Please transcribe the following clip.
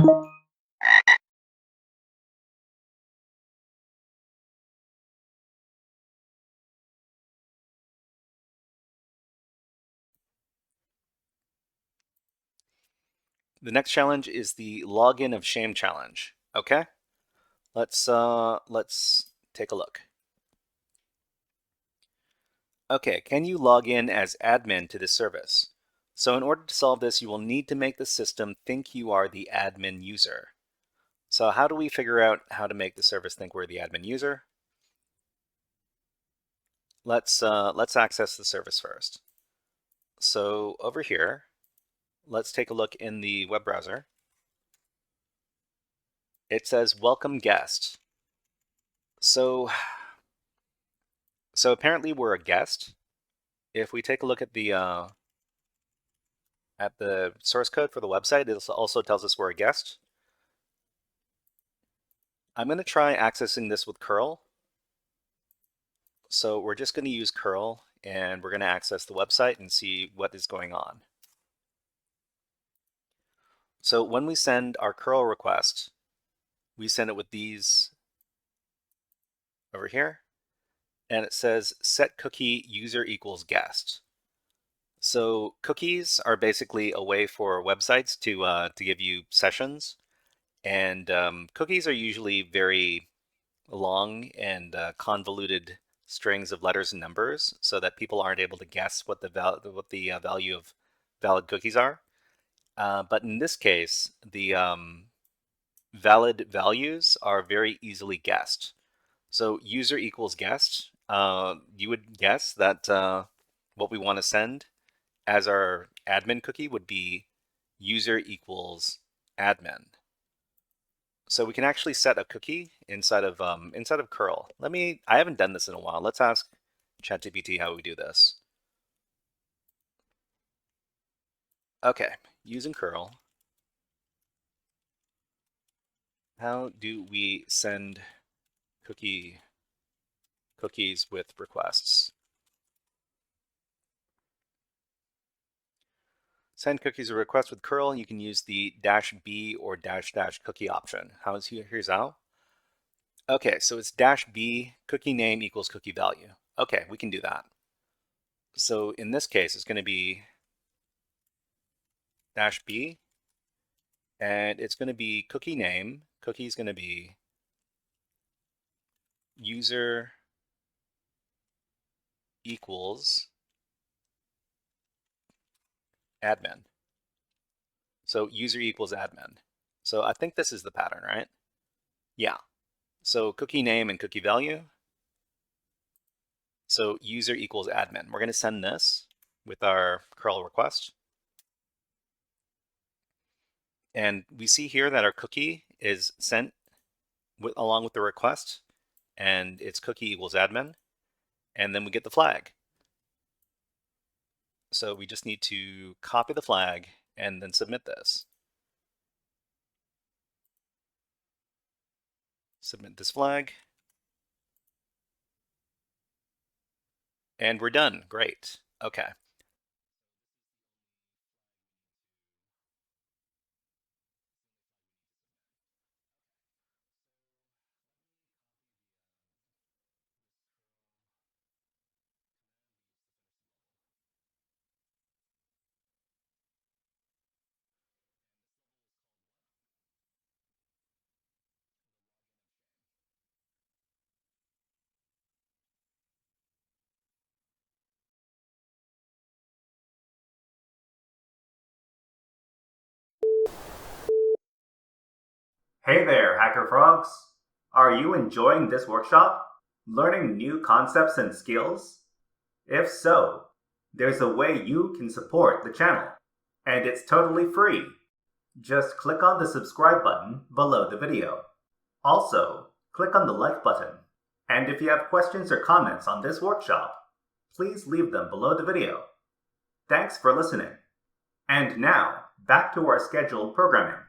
The next challenge is the login of shame challenge. Okay, let's take a look. Okay, can you log in as admin to this service? So in order to solve this, you will need to make the system think you are the admin user. So how do we figure out how to make the service think we're the admin user? Let's access the service first. So over here, let's take a look in the web browser. It says welcome guest. So apparently we're a guest. If we take a look at the source code for the website, it also tells us we're a guest. I'm going to try accessing this with curl. So we're just going to use curl, and we're going to access the website and see what is going on. So when we send our curl request, we send it with these over here, and it says set cookie user equals guest. So cookies are basically a way for websites to give you sessions, and cookies are usually very long and convoluted strings of letters and numbers, so that people aren't able to guess what the value of valid cookies are. But in this case, the valid values are very easily guessed. So user equals guest. You would guess that what we want to send as our admin cookie would be user equals admin. So we can actually set a cookie inside of curl. I haven't done this in a while. Let's ask ChatGPT how we do this. Okay, using curl. How do we send cookies with requests? Send cookies or requests with curl. You can use the -b or -- cookie option. Here's how. Okay, so it's -b cookie name equals cookie value. Okay, we can do that. So in this case, it's going to be -b, and it's going to be cookie name. Cookie is going to be user equals admin. So user equals admin. So I think this is the pattern, right? Yeah. So cookie name and cookie value. So user equals admin. We're going to send this with our curl request. And we see here that our cookie is sent along with the request, and it's cookie equals admin. And then we get the flag. So we just need to copy the flag and then submit this. Submit this flag. And we're done. Great. Okay. Hey there, HackerFrogs! Are you enjoying this workshop? Learning new concepts and skills? If so, there's a way you can support the channel, and it's totally free. Just click on the subscribe button below the video. Also, click on the like button. And if you have questions or comments on this workshop, please leave them below the video. Thanks for listening. And now, back to our scheduled programming.